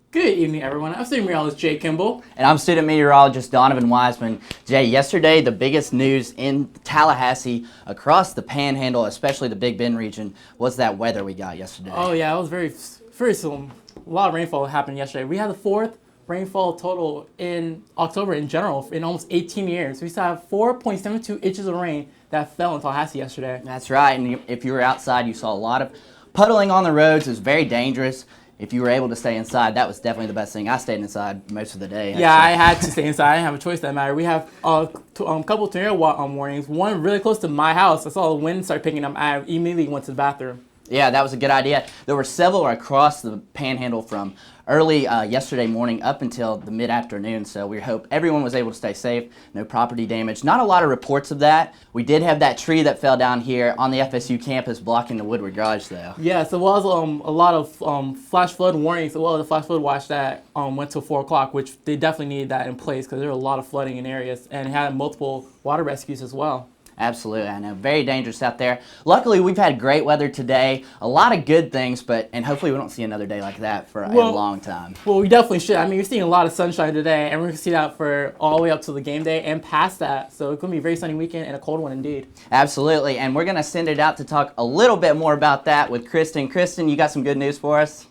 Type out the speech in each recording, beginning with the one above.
Good evening, everyone. I'm student meteorologist Jay Kimball. And I'm student meteorologist Donovan Wiseman. Jay, yesterday the biggest news in Tallahassee, across the Panhandle, especially the Big Bend region, was that weather we got yesterday. Oh yeah, it was very soon. A lot of rainfall happened yesterday. We had the fourth rainfall total in October in general in almost 18 years. We saw 4.72 inches of rain that fell in Tallahassee yesterday. That's right, and if you were outside, you saw a lot of puddling on the roads. It was very dangerous. If you were able to stay inside, that was definitely the best thing. I stayed inside most of the day. Yeah, I had to stay inside. I didn't have a choice that matter. We have a couple of tornado warnings. One really close to my house. I saw the wind start picking up. I immediately went to the bathroom. Yeah, that was a good idea. There were several across the Panhandle from early yesterday morning up until the mid-afternoon, so we hope everyone was able to stay safe, no property damage. Not a lot of reports of that. We did have that tree that fell down here on the FSU campus blocking the Woodward Garage, though. Yeah, so it was a lot of flash flood warnings, as well as the flash flood watch that went till 4 o'clock, which they definitely needed that in place because there were a lot of flooding in areas and had multiple water rescues as well. Absolutely, I know. Very dangerous out there. Luckily, we've had great weather today. A lot of good things, and hopefully we don't see another day like that for a long time. Well, we definitely should. I mean, you're seeing a lot of sunshine today, and we're going to see that for all the way up to the game day and past that. So it's going to be a very sunny weekend and a cold one indeed. Absolutely, and we're going to send it out to talk a little bit more about that with Kristen. Kristen, you got some good news for us?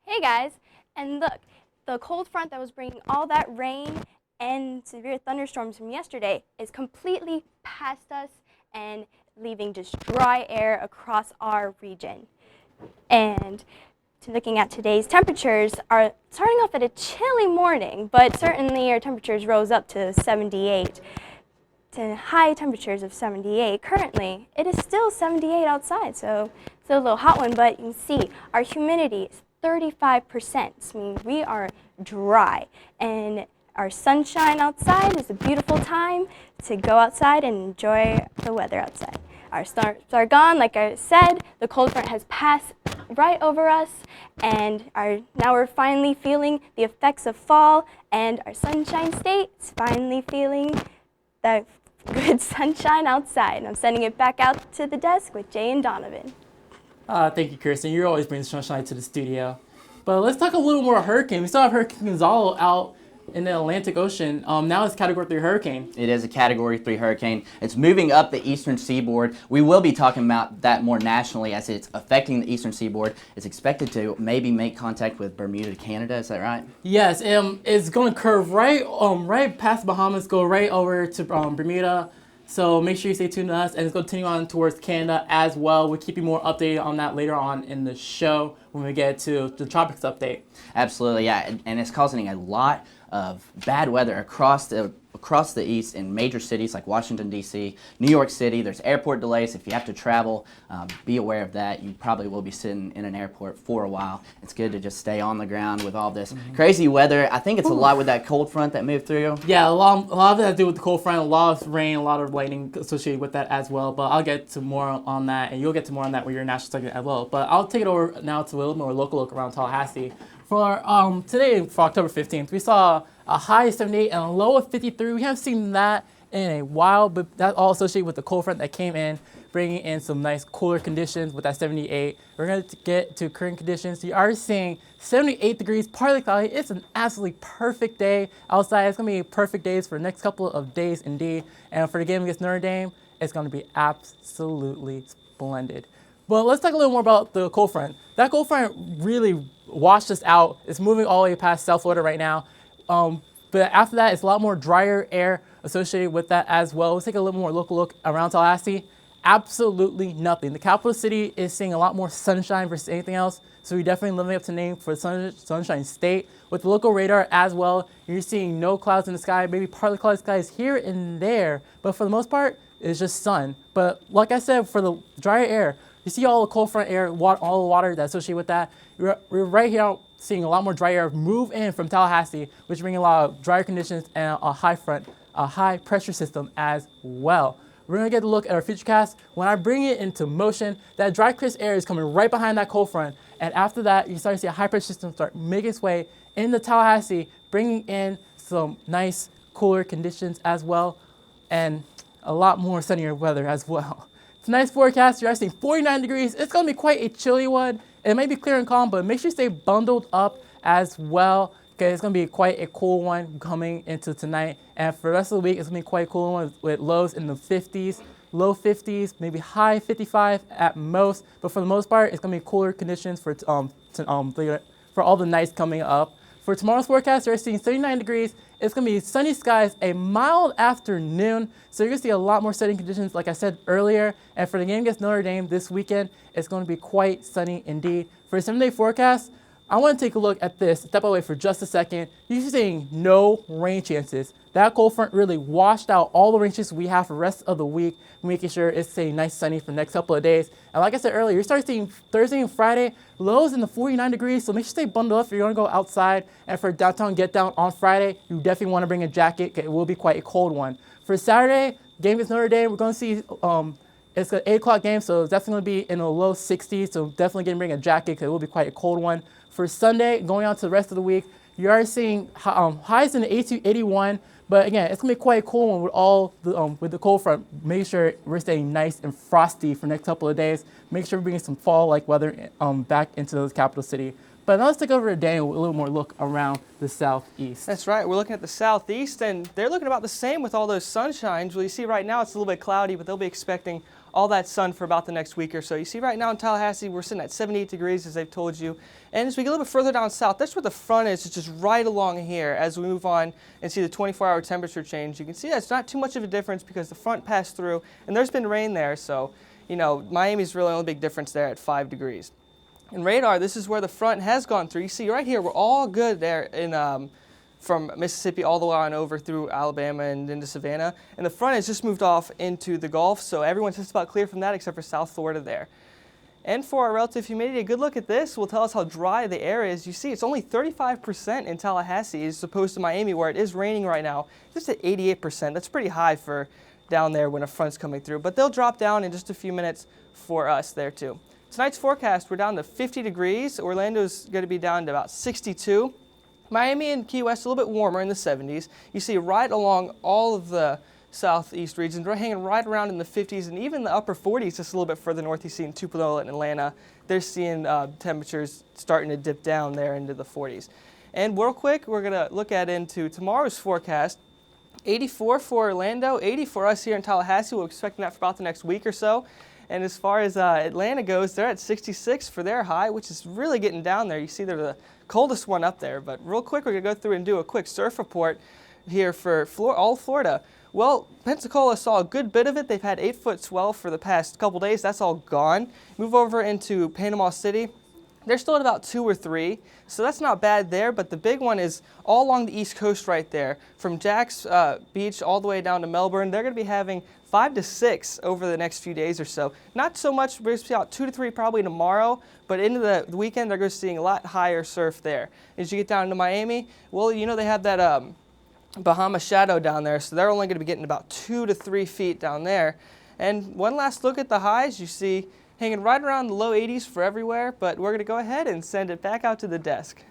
Hey guys, and look, the cold front that was bringing all that rain and severe thunderstorms from yesterday is completely past us and leaving just dry air across our region. And looking at today's temperatures are starting off at a chilly morning, but certainly our temperatures rose up to 78, to high temperatures of 78. Currently, it is still 78 outside, so it's a little hot one, but you can see our humidity is 35%. I mean, we are dry, and our sunshine outside is a beautiful time to go outside and enjoy the weather outside. Our storms are gone, like I said. The cold front has passed right over us, and now we're finally feeling the effects of fall, and our sunshine state is finally feeling the good sunshine outside. And I'm sending it back out to the desk with Jay and Donovan. Thank you, Kirsten. You always bring sunshine to the studio. But let's talk a little more hurricane. We still have Hurricane Gonzalo out in the Atlantic Ocean. Now it's Category 3 hurricane. It is a Category 3 hurricane. It's moving up the eastern seaboard. We will be talking about that more nationally as it's affecting the eastern seaboard. It's expected to maybe make contact with Bermuda, Canada. Is that right? Yes, it's going to curve right past Bahamas, go right over to Bermuda. So make sure you stay tuned to us, and it's going to continue on towards Canada as well. We'll keep you more updated on that later on in the show when we get to the tropics update. Absolutely, yeah, and it's causing a lot of bad weather across the east in major cities like Washington, D.C., New York City. There's airport delays. If you have to travel, be aware of that. You probably will be sitting in an airport for a while. It's good to just stay on the ground with all this crazy weather. I think it's a lot with that cold front that moved through. Yeah, a lot of it has to do with the cold front, a lot of rain, a lot of lightning associated with that as well. But I'll get to more on that, and you'll get to more on that with your national segment as well. But I'll take it over now to a little more local look around Tallahassee. For today, for October 15th, we saw a high of 78 and a low of 53. We haven't seen that in a while, but that's all associated with the cold front that came in, bringing in some nice cooler conditions with that 78. We're going to get to current conditions. You are seeing 78 degrees, partly cloudy. It's an absolutely perfect day outside. It's going to be perfect days for the next couple of days indeed. And for the game against Notre Dame, it's going to be absolutely splendid. But let's talk a little more about the cold front. That cold front really washed us out. It's moving all the way past South Florida right now. But after that, it's a lot more drier air associated with that as well. Let's take a little more local look around Tallahassee. Absolutely nothing. The capital city is seeing a lot more sunshine versus anything else. So we're definitely living up to the name for Sunshine State. With the local radar as well, you're seeing no clouds in the sky, maybe partly cloudy skies here and there. But for the most part, it's just sun. But like I said, for the drier air, you see all the cold front air, all the water that's associated with that. We're right here seeing a lot more dry air move in from Tallahassee, which brings a lot of drier conditions and a high pressure system as well. We're going to get a look at our futurecast. When I bring it into motion, that dry, crisp air is coming right behind that cold front. And after that, you start to see a high pressure system start making its way into Tallahassee, bringing in some nice, cooler conditions as well, and a lot more sunnier weather as well. Tonight's forecast, you're seeing 49 degrees. It's going to be quite a chilly one. It may be clear and calm, but make sure you stay bundled up as well. Okay, it's going to be quite a cool one coming into tonight. And for the rest of the week, it's going to be quite a cool one with lows in the 50s, low 50s, maybe high 55 at most. But for the most part, it's going to be cooler conditions for all the nights coming up. For tomorrow's forecast, we're seeing 39 degrees. It's going to be sunny skies, a mild afternoon. So you're going to see a lot more sunny conditions, like I said earlier. And for the game against Notre Dame this weekend, it's going to be quite sunny indeed. For the 7-day forecast, I want to take a look at this, step away for just a second. You're seeing no rain chances. That cold front really washed out all the rain chances we have for the rest of the week, making sure it's staying nice sunny for the next couple of days. And like I said earlier, you're starting seeing Thursday and Friday, lows in the 49 degrees, so make sure you stay bundled up if you're going to go outside. And for downtown get down on Friday, you definitely want to bring a jacket. It will be quite a cold one. For Saturday, game against Notre Dame, we're going to see it's an 8 o'clock game, so it's definitely going to be in the low 60s, so definitely going to bring a jacket because it will be quite a cold one. For Sunday, going on to the rest of the week, you are seeing highs in the 82, 81, but again, it's going to be quite a cool one with all the with the cold front. Make sure we're staying nice and frosty for the next couple of days. Make sure we're bringing some fall-like weather back into the capital city. But now let's take over to Daniel with a little more look around the southeast. That's right. We're looking at the southeast, and they're looking about the same with all those sunshines. Well, you see right now it's a little bit cloudy, but they'll be expecting all that sun for about the next week or so. You see right now in Tallahassee, we're sitting at 78 degrees, as they've told you. And as we get a little bit further down south, that's where the front is. It's just right along here. As we move on and see the 24-hour temperature change, you can see that's not too much of a difference because the front passed through, and there's been rain there. So, you know, Miami's really the only big difference there at 5 degrees. In radar, this is where the front has gone through. You see right here, we're all good there in from Mississippi all the way on over through Alabama and into Savannah. And the front has just moved off into the Gulf, so everyone's just about clear from that except for South Florida there. And for our relative humidity, a good look at this will tell us how dry the air is. You see it's only 35% in Tallahassee as opposed to Miami where it is raining right now. Just at 88%. That's pretty high for down there when a front's coming through. But they'll drop down in just a few minutes for us there too. Tonight's forecast, we're down to 50 degrees. Orlando's going to be down to about 62. Miami and Key West a little bit warmer in the 70s. You see right along all of the southeast regions, we're hanging right around in the 50s and even the upper 40s just a little bit further north. You see in Tupelo and Atlanta, they're seeing temperatures starting to dip down there into the 40s. And real quick, we're going to look at into tomorrow's forecast. 84 for Orlando, 80 for us here in Tallahassee. We're expecting that for about the next week or so. And as far as Atlanta goes, they're at 66 for their high, which is really getting down there. You see they're the coldest one up there. But real quick, we're going to go through and do a quick surf report here for all Florida. Well, Pensacola saw a good bit of it. They've had 8-foot swell for the past couple days. That's all gone. Move over into Panama City. They're still at about 2 or 3, so that's not bad there, but the big one is all along the East Coast right there. From Jack's Beach all the way down to Melbourne, they're going to be having 5 to 6 over the next few days or so. Not so much, we're going to see out 2 to 3 probably tomorrow, but into the weekend, they're going to be seeing a lot higher surf there. As you get down to Miami, well, you know they have that Bahama shadow down there, so they're only going to be getting about 2 to 3 feet down there. And one last look at the highs, you see hanging right around the low 80s for everywhere, but we're going to go ahead and send it back out to the desk.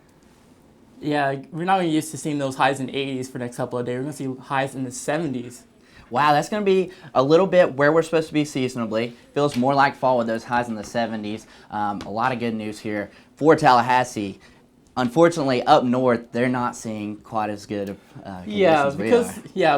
Yeah, we're not really used to seeing those highs in the 80s for the next couple of days. We're going to see highs in the 70s. Wow, that's going to be a little bit where we're supposed to be seasonably. Feels more like fall with those highs in the 70s. A lot of good news here for Tallahassee. Unfortunately, up north, they're not seeing quite as good of conditions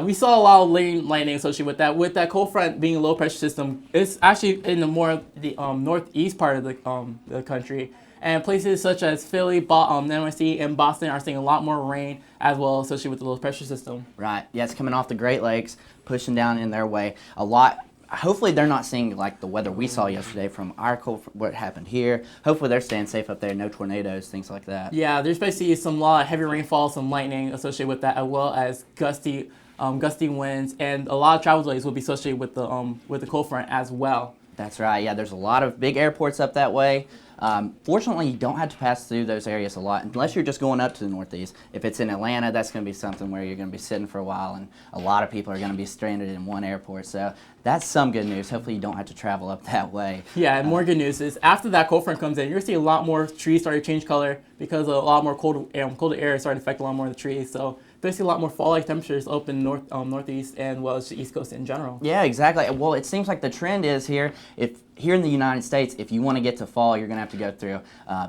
we saw a lot of lightning associated with that. With that cold front being a low pressure system, it's actually in the more the northeast part of the country, and places such as Philly, NYC, and Boston are seeing a lot more rain as well associated with the low pressure system. Right. Yeah, it's coming off the Great Lakes, pushing down in their way a lot. Hopefully they're not seeing like the weather we saw yesterday from our cold, what happened here. Hopefully they're staying safe up there, no tornadoes, things like that. Yeah, there's basically some lot of heavy rainfall, some lightning associated with that, as well as gusty winds, and a lot of travel delays will be associated with the cold front as well. That's right. Yeah, there's a lot of big airports up that way. Fortunately, you don't have to pass through those areas a lot unless you're just going up to the northeast. If it's in Atlanta, that's going to be something where you're going to be sitting for a while, and a lot of people are going to be stranded in one airport. So that's some good news. Hopefully, you don't have to travel up that way. Yeah, and more good news is after that cold front comes in, you're going to see a lot more trees start to change color because a lot more colder air is starting to affect a lot more of the trees. So basically a lot more fall-like temperatures open northeast and well as the East Coast in general. Yeah, exactly. Well, it seems like the trend is here. If here in the United States, if you want to get to fall, you're going to have to go through.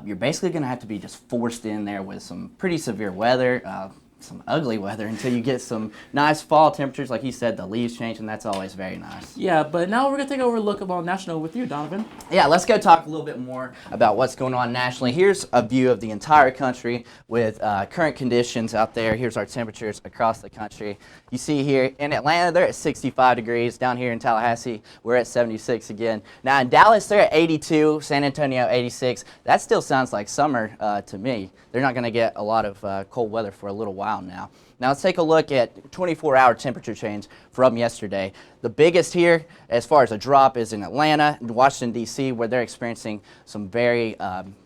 You're basically going to have to be just forced in there with some pretty severe weather. Some ugly weather until you get some nice fall temperatures. Like you said, the leaves change, and that's always very nice. Yeah, but now we're going to take over a look about national with you, Donovan. Yeah, let's go talk a little bit more about what's going on nationally. Here's a view of the entire country with current conditions out there. Here's our temperatures across the country. You see here in Atlanta, they're at 65 degrees. Down here in Tallahassee, we're at 76 again. Now in Dallas, they're at 82. San Antonio, 86. That still sounds like summer to me. They're not going to get a lot of cold weather for a little while now. Now let's take a look at 24-hour temperature change from yesterday. The biggest here, as far as a drop, is in Atlanta and Washington, D.C., where they're experiencing some very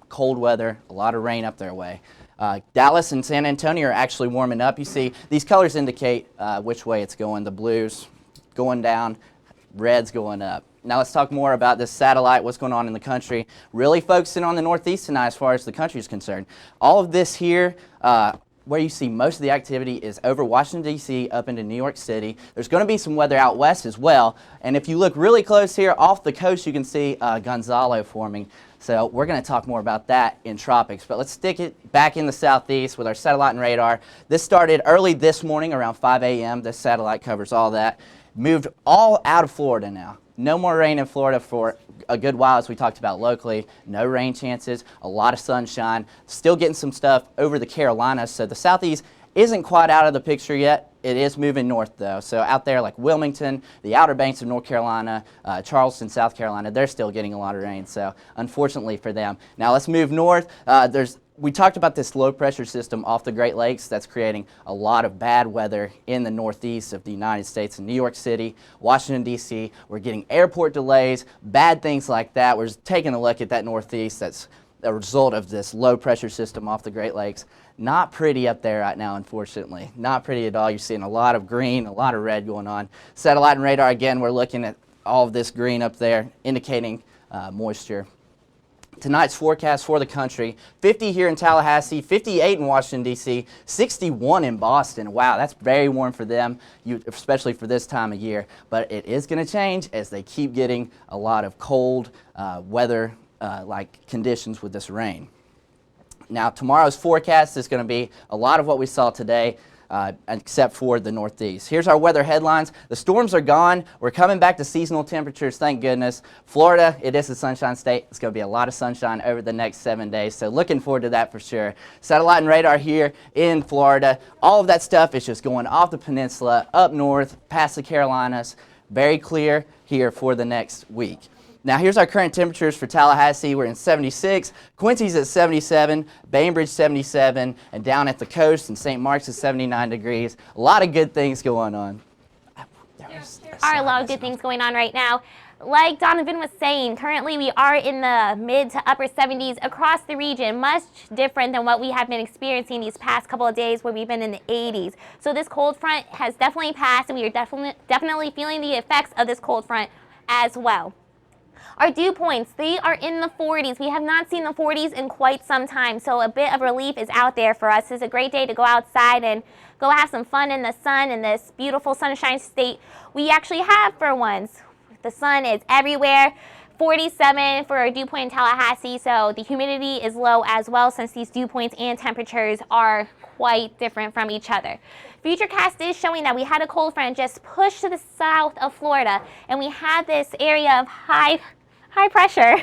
cold weather, a lot of rain up their way. Dallas and San Antonio are actually warming up. You see, these colors indicate which way it's going. The blues going down, red's going up. Now let's talk more about this satellite, what's going on in the country. Really focusing on the Northeast tonight as far as the country is concerned. All of this here, where you see most of the activity is over Washington, D.C., up into New York City. There's going to be some weather out west as well. And if you look really close here off the coast, you can see Gonzalo forming. So we're going to talk more about that in tropics. But let's stick it back in the southeast with our satellite and radar. This started early this morning around 5 a.m. This satellite covers all that. Moved all out of Florida now. No more rain in Florida for a good while, as we talked about locally. No rain chances, a lot of sunshine. Still getting some stuff over the Carolinas. So the southeast isn't quite out of the picture yet. It is moving north, though. So out there like Wilmington, the Outer Banks of North Carolina, Charleston, South Carolina, they're still getting a lot of rain. So unfortunately for them. Now let's move north. We talked about this low pressure system off the Great Lakes that's creating a lot of bad weather in the northeast of the United States. In New York City, Washington, D.C., we're getting airport delays, bad things like that. We're taking a look at that northeast. That's a result of this low pressure system off the Great Lakes. Not pretty up there right now, unfortunately. Not pretty at all. You're seeing a lot of green, a lot of red going on. Satellite and radar, again, we're looking at all of this green up there, indicating moisture. Tonight's forecast for the country, 50 here in Tallahassee, 58 in Washington, D.C., 61 in Boston. Wow, that's very warm for them, especially for this time of year. But it is going to change as they keep getting a lot of cold weather-like conditions with this rain. Now, tomorrow's forecast is going to be a lot of what we saw today. Except for the Northeast. Here's our weather headlines. The storms are gone. We're coming back to seasonal temperatures, thank goodness. Florida, it is a sunshine state. It's going to be a lot of sunshine over the next 7 days, so looking forward to that for sure. Satellite and radar here in Florida. All of that stuff is just going off the peninsula, up north, past the Carolinas. Very clear here for the next week. Now here's our current temperatures for Tallahassee. We're in 76, Quincy's at 77, Bainbridge 77, and down at the coast in St. Mark's is 79 degrees. A lot of good things going on. There are a lot of good things going on right now. Like Donovan was saying, currently we are in the mid to upper 70s across the region, much different than what we have been experiencing these past couple of days where we've been in the 80s. So this cold front has definitely passed, and we are definitely feeling the effects of this cold front as well. Our dew points, they are in the 40s. We have not seen the 40s in quite some time, so a bit of relief is out there for us. It's a great day to go outside and go have some fun in the sun in this beautiful sunshine state we actually have for once. The sun is everywhere. 47 for our dew point in Tallahassee, so the humidity is low as well since these dew points and temperatures are quite different from each other. Futurecast is showing that we had a cold front just push to the south of Florida, and we had this area of high pressure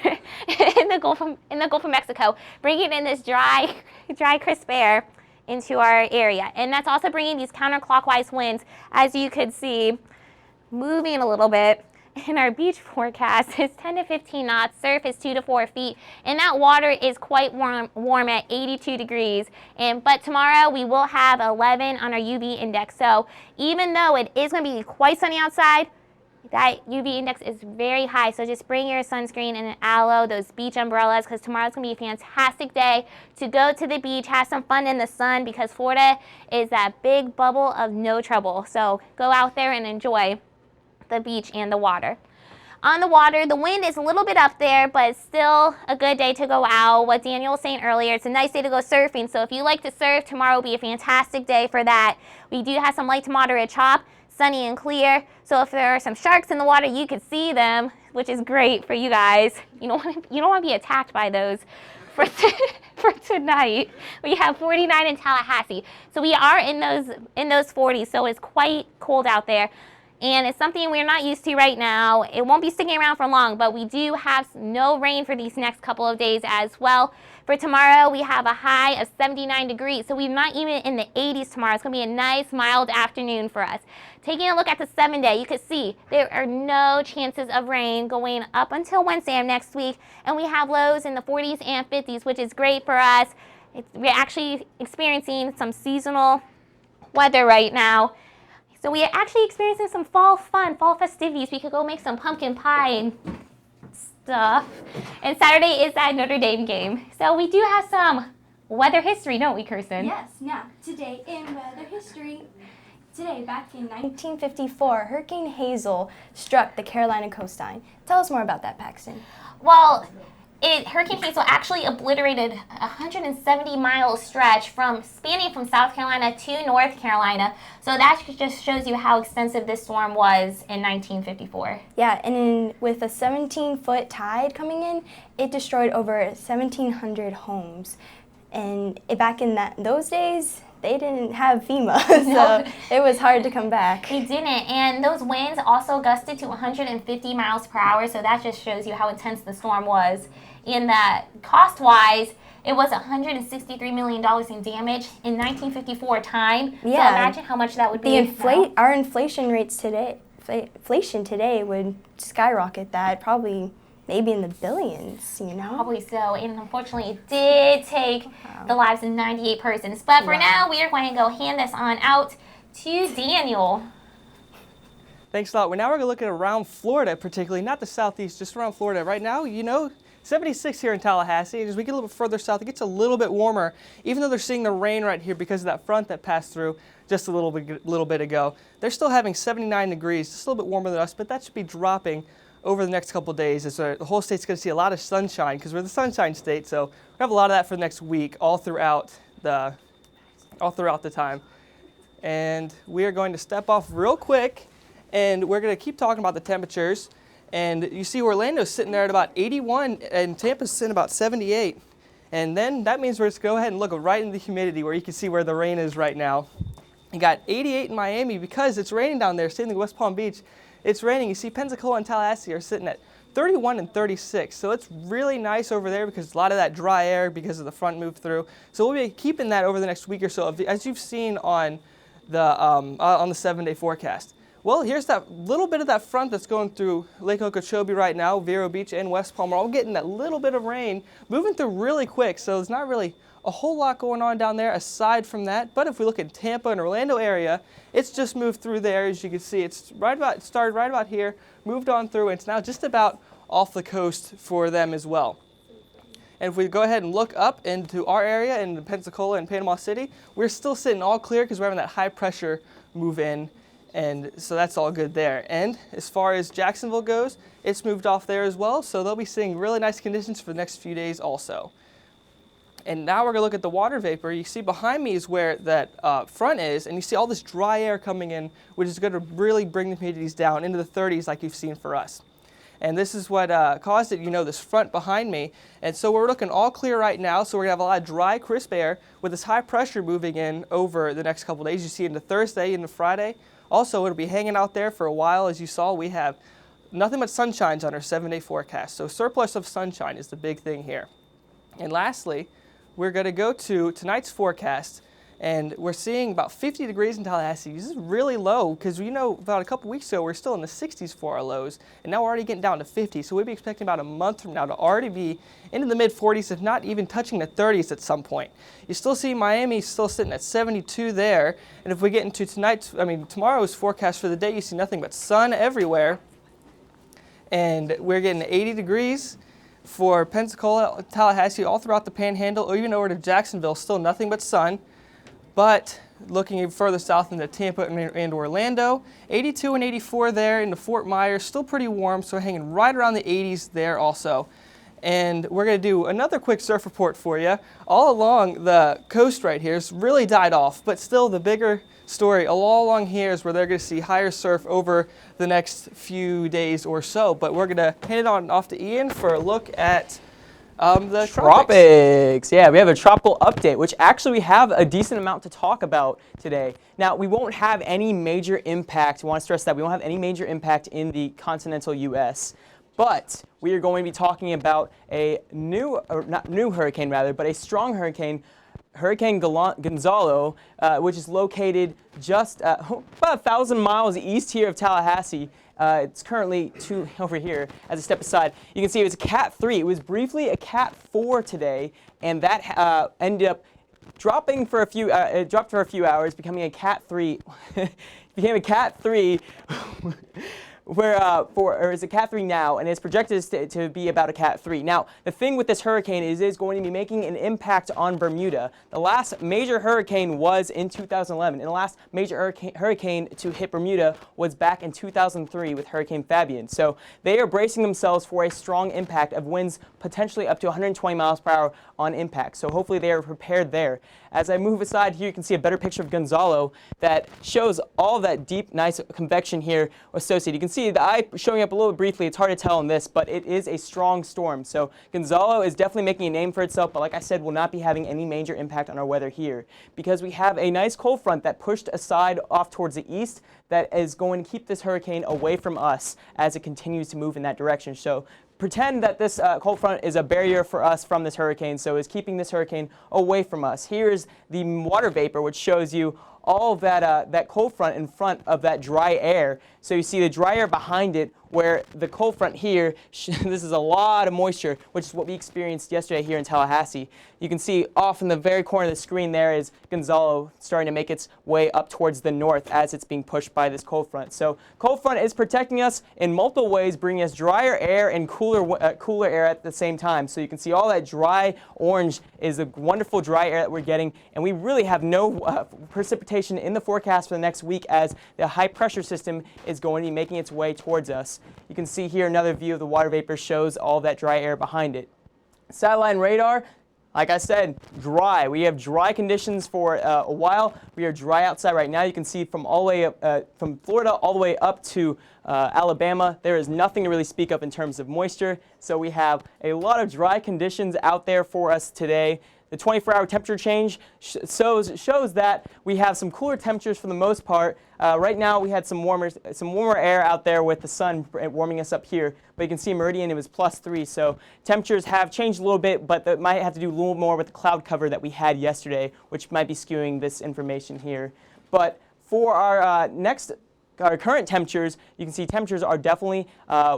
in the Gulf of Mexico, bringing in this dry, crisp air into our area. And that's also bringing these counterclockwise winds, as you could see, moving a little bit. In our beach forecast, it's 10 to 15 knots, surf is 2 to 4 feet, and that water is quite warm at 82 degrees. But tomorrow we will have 11 on our UV index. So even though it is going to be quite sunny outside, that UV index is very high. So just bring your sunscreen and an aloe, those beach umbrellas, because tomorrow's going to be a fantastic day to go to the beach, have some fun in the sun, because Florida is that big bubble of no trouble. So go out there and enjoy the beach and the water. On the water, the wind is a little bit up there, but it's still a good day to go out. What Daniel was saying earlier, it's a nice day to go surfing. So if you like to surf, tomorrow will be a fantastic day for that. We do have some light to moderate chop, sunny and clear. So if there are some sharks in the water, you can see them, which is great for you guys. You don't want to be attacked by those. For tonight, we have 49 in Tallahassee. So we are in those 40s, so it's quite cold out there. And it's something we're not used to right now. It won't be sticking around for long, but we do have no rain for these next couple of days as well. For tomorrow, we have a high of 79 degrees, so we're not even in the 80s tomorrow. It's going to be a nice, mild afternoon for us. Taking a look at the 7-day, you can see there are no chances of rain going up until Wednesday of next week, and we have lows in the 40s and 50s, which is great for us. We're actually experiencing some seasonal weather right now. So we are actually experiencing some fall fun, fall festivities. We could go make some pumpkin pie and stuff. And Saturday is that Notre Dame game. So we do have some weather history, don't we, Kirsten? Yes, now, today in weather history. Today, back in 1954, Hurricane Hazel struck the Carolina coastline. Tell us more about that, Paxton. Well, Hurricane Hazel actually obliterated a 170-mile stretch spanning from South Carolina to North Carolina. So that just shows you how extensive this storm was in 1954. Yeah, and with a 17-foot tide coming in, it destroyed over 1,700 homes. And back in those days, they didn't have FEMA, so it was hard to come back. They didn't, and those winds also gusted to 150 miles per hour, so that just shows you how intense the storm was. In that, cost-wise, it was $163 million in damage in 1954 time. Yeah. So imagine how much that would be. Our inflation rates today, inflation today would skyrocket that, probably maybe in the billions, you know? Probably so, and unfortunately it did take the lives of 98 persons. But for now, we are going to go hand this on out to Daniel. Thanks a lot. Now we're going to look at around Florida, particularly, not the southeast, just around Florida. Right now, 76 here in Tallahassee, and as we get a little bit further south, it gets a little bit warmer, even though they're seeing the rain right here because of that front that passed through just a little bit ago. They're still having 79 degrees, just a little bit warmer than us, but that should be dropping over the next couple of days as the whole state's going to see a lot of sunshine because we're the sunshine state, so we have a lot of that for the next week all throughout the time. And we are going to step off real quick, and we're going to keep talking about the temperatures. And you see Orlando's sitting there at about 81, and Tampa's sitting about 78. And then that means we're just go ahead and look right in the humidity where you can see where the rain is right now. You got 88 in Miami because it's raining down there. Same thing West Palm Beach. It's raining. You see Pensacola and Tallahassee are sitting at 31 and 36. So it's really nice over there because a lot of that dry air because of the front move through. So we'll be keeping that over the next week or so, as you've seen on the 7-day forecast. Well, here's that little bit of that front that's going through Lake Okeechobee right now. Vero Beach and West Palm are all getting that little bit of rain, moving through really quick. So there's not really a whole lot going on down there aside from that. But if we look at Tampa and Orlando area, it's just moved through there. As you can see, it started right about here, moved on through, and it's now just about off the coast for them as well. And if we go ahead and look up into our area in Pensacola and Panama City, we're still sitting all clear because we're having that high pressure move in. And so that's all good there. And as far as Jacksonville goes, it's moved off there as well. So they'll be seeing really nice conditions for the next few days also. And now we're going to look at the water vapor. You see behind me is where that front is, and you see all this dry air coming in, which is going to really bring the humidities down into the 30s like you've seen for us. And this is what caused it, this front behind me. And so we're looking all clear right now. So we're going to have a lot of dry, crisp air with this high pressure moving in over the next couple of days. You see into Thursday, into Friday. Also, it'll be hanging out there for a while. As you saw, we have nothing but sunshines on our 7-day forecast. So surplus of sunshine is the big thing here. And lastly, we're going to go to tonight's forecast, and we're seeing about 50 degrees in Tallahassee. This is really low because about a couple weeks ago we're still in the 60s for our lows, and now we're already getting down to 50. So we'd be expecting about a month from now to already be into the mid-40s, if not even touching the 30s at some point. You still see Miami still sitting at 72 there, and if we get into tomorrow's forecast for the day, you see nothing but sun everywhere, and we're getting 80 degrees. For Pensacola, Tallahassee, all throughout the Panhandle, or even over to Jacksonville, still nothing but sun. But looking even further south into Tampa and Orlando. 82 and 84 there into Fort Myers, still pretty warm, so we're hanging right around the 80s there also. And we're going to do another quick surf report for you. All along the coast right here has really died off, but still the bigger story all along here is where they're going to see higher surf over the next few days or so. But we're going to hand it on off to Ian for a look at the tropics. Yeah, we have a tropical update, which actually we have a decent amount to talk about today. Now, we won't have any major impact. I want to stress that we won't have any major impact in the continental U.S., but we are going to be talking about a not new hurricane rather, but a strong hurricane, Hurricane Gonzalo, which is located just about 1,000 miles east here of Tallahassee. It's currently over here. As a step aside, you can see it was a Cat 3. It was briefly a Cat 4 today, and that ended up dropping for a few. It dropped for a few hours, becoming a Cat 3. Became a Cat 3. Is a Cat 3 now, and it's projected to be about a Cat 3. Now, the thing with this hurricane is it is going to be making an impact on Bermuda. The last major hurricane was in 2011, and the last major hurricane to hit Bermuda was back in 2003 with Hurricane Fabian. So they are bracing themselves for a strong impact of winds potentially up to 120 miles per hour on impact. So hopefully they are prepared there. As I move aside here, you can see a better picture of Gonzalo that shows all of that deep, nice convection here associated. You can see the eye showing up a little briefly. It's hard to tell in this, but it is a strong storm. So Gonzalo is definitely making a name for itself, but like I said, will not be having any major impact on our weather here because we have a nice cold front that pushed aside off towards the east that is going to keep this hurricane away from us as it continues to move in that direction. So pretend that this cold front is a barrier for us from this hurricane, so is keeping this hurricane away from us. Here's the water vapor, which shows you all of that cold front in front of that dry air. So you see the dry air behind it, where the cold front here, this is a lot of moisture, which is what we experienced yesterday here in Tallahassee. You can see off in the very corner of the screen there is Gonzalo starting to make its way up towards the north as it's being pushed by this cold front. So cold front is protecting us in multiple ways, bringing us drier air and cooler air at the same time. So you can see all that dry orange is the wonderful dry air that we're getting, and we really have no precipitation in the forecast for the next week as the high pressure system is going to be making its way towards us. You can see here another view of the water vapor shows all that dry air behind it. Satellite radar, like I said, dry. We have dry conditions for a while. We are dry outside right now. You can see from all the way up, from Florida all the way up to Alabama, there is nothing to really speak of in terms of moisture. So we have a lot of dry conditions out there for us today. The 24-hour temperature change shows that we have some cooler temperatures for the most part. Right now we had some warmer air out there with the sun warming us up here. But you can see meridian, it was +3. So temperatures have changed a little bit, but that might have to do a little more with the cloud cover that we had yesterday, which might be skewing this information here. But for our our current temperatures, you can see temperatures are definitely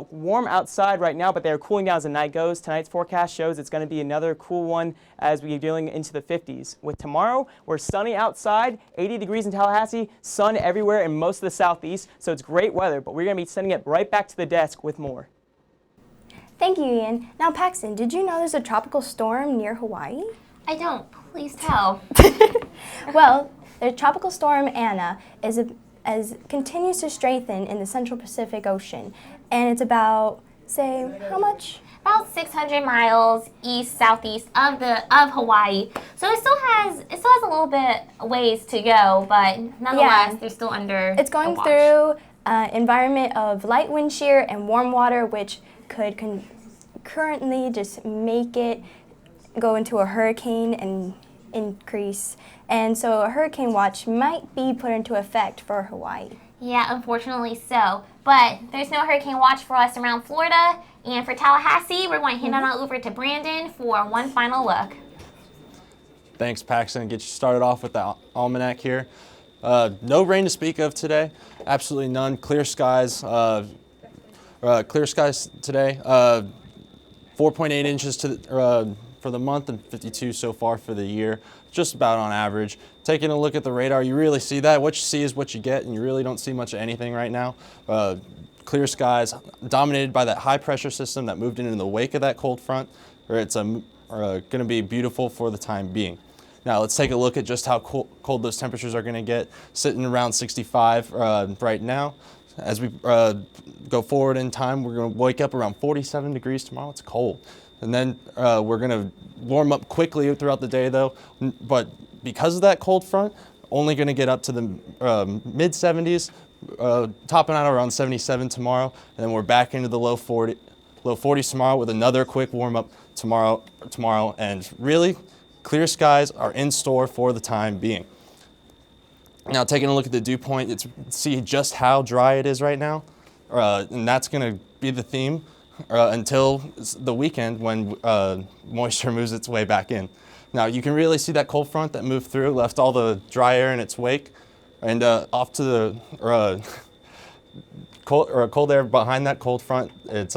warm outside right now, but they're cooling down as the night goes. Tonight's forecast shows it's going to be another cool one as we are dealing into the 50s. With tomorrow, we're sunny outside, 80 degrees in Tallahassee, sun everywhere in most of the southeast, so it's great weather, but we're going to be sending it right back to the desk with more. Thank you, Ian. Now, Paxton, did you know there's a tropical storm near Hawaii? I don't. Please tell. Well, the tropical storm Anna continues to strengthen in the Central Pacific Ocean, and it's about, say, how much? About 600 miles southeast of Hawaii. So it still has a little bit ways to go, but nonetheless, they're still under. It's going through environment of light wind shear and warm water, which could currently just make it go into a hurricane and increase. And so a hurricane watch might be put into effect for Hawaii. Yeah, unfortunately so. But there's no hurricane watch for us around Florida. And for Tallahassee, we're going to hand on over to Brandon for one final look. Thanks, Paxton. Get you started off with the almanac here. No rain to speak of today. Absolutely none. Clear skies. Clear skies today. 4.8 inches for the month and 52 so far for the year. Just about on average. Taking a look at the radar, you really see that. What you see is what you get, and you really don't see much of anything right now. Clear skies dominated by that high pressure system that moved in the wake of that cold front, where it's going to be beautiful for the time being. Now let's take a look at just how cold those temperatures are going to get, sitting around 65 right now. As we go forward in time, we're going to wake up around 47 degrees tomorrow. It's cold. And then we're going to warm up quickly throughout the day though, but because of that cold front, only going to get up to the mid 70s, topping out around 77 tomorrow, and then we're back into the low 40s tomorrow with another quick warm up tomorrow, and really clear skies are in store for the time being. Now taking a look at the dew point, it's see just how dry it is right now, and that's going to be the theme until the weekend when moisture moves its way back in. Now you can really see that cold front that moved through, left all the dry air in its wake, and off to the cold air behind that cold front. It's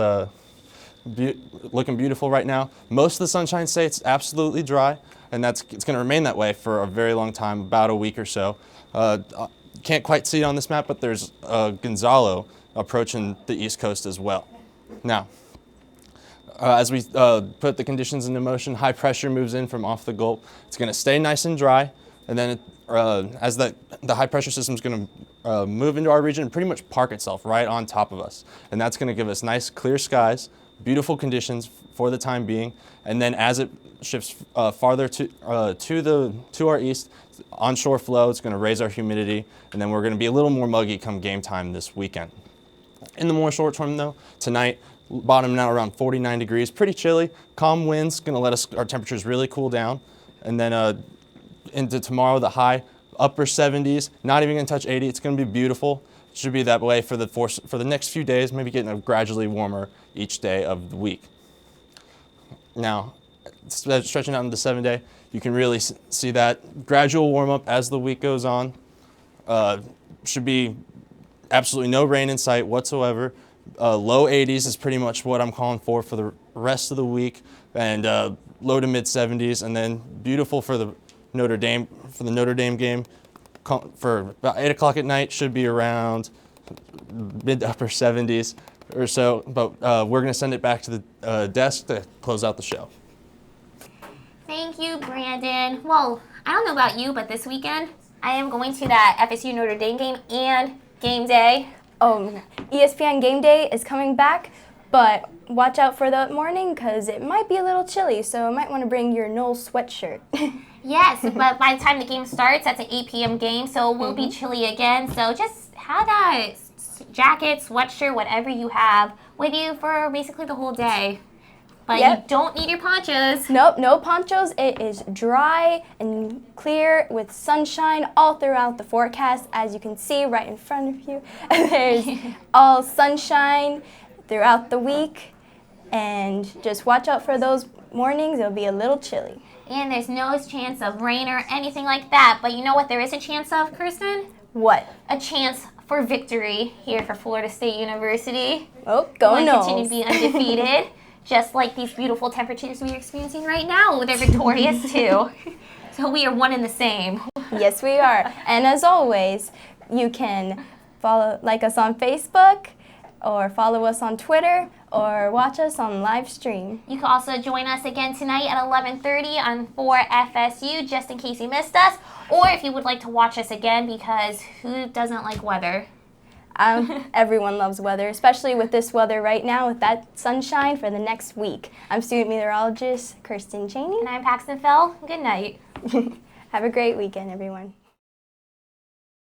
looking beautiful right now. Most of the Sunshine State's absolutely dry, and it's going to remain that way for a very long time, about a week or so. Can't quite see it on this map, but there's Gonzalo approaching the East Coast as well. Now, as we put the conditions into motion, high pressure moves in from off the Gulf. It's going to stay nice and dry, and then as the high pressure system is going to move into our region and pretty much park itself right on top of us. And that's going to give us nice clear skies, beautiful conditions for the time being. And then as it shifts farther to our east, onshore flow, it's going to raise our humidity, and then we're going to be a little more muggy come game time this weekend. In the more short term though, tonight, bottoming out around 49 degrees, pretty chilly. Calm winds going to let our temperatures really cool down. And then into tomorrow, the high upper 70s, not even going to touch 80. It's going to be beautiful. It should be that way for the next few days, maybe getting gradually warmer each day of the week. Now, stretching out into the 7-day, you can really see that gradual warm up as the week goes on. Should be absolutely no rain in sight whatsoever. Low 80s is pretty much what I'm calling for the rest of the week, and low to mid 70s, and then beautiful for the Notre Dame game. For about 8 o'clock at night, should be around mid to upper 70s or so. But we're going to send it back to the desk to close out the show. Thank you, Brandon. Well, I don't know about you, but this weekend I am going to that FSU Notre Dame game and game day. ESPN Game Day is coming back, but watch out for the morning because it might be a little chilly, so you might want to bring your Knoll sweatshirt. Yes, but by the time the game starts, that's an 8 p.m. game, so it will be chilly again. So just have that jacket, sweatshirt, whatever you have with you for basically the whole day. But you don't need your ponchos. Nope, no ponchos. It is dry and clear with sunshine all throughout the forecast. As you can see right in front of you, there's all sunshine throughout the week. And just watch out for those mornings. It'll be a little chilly. And there's no chance of rain or anything like that. But you know what there is a chance of, Kirsten? What? A chance for victory here for Florida State University. Oh, go Noles. Continue to be undefeated. Just like these beautiful temperatures we're experiencing right now. They're victorious too. So we are one and the same. Yes, we are. And as always, you can like us on Facebook, or follow us on Twitter, or watch us on live stream. You can also join us again tonight at 11:30 on 4FSU, just in case you missed us, or if you would like to watch us again, because who doesn't like weather? Everyone loves weather, especially with this weather right now, with that sunshine for the next week. I'm student meteorologist Kirsten Chaney. And I'm Paxton Fell. Good night. Have a great weekend, everyone.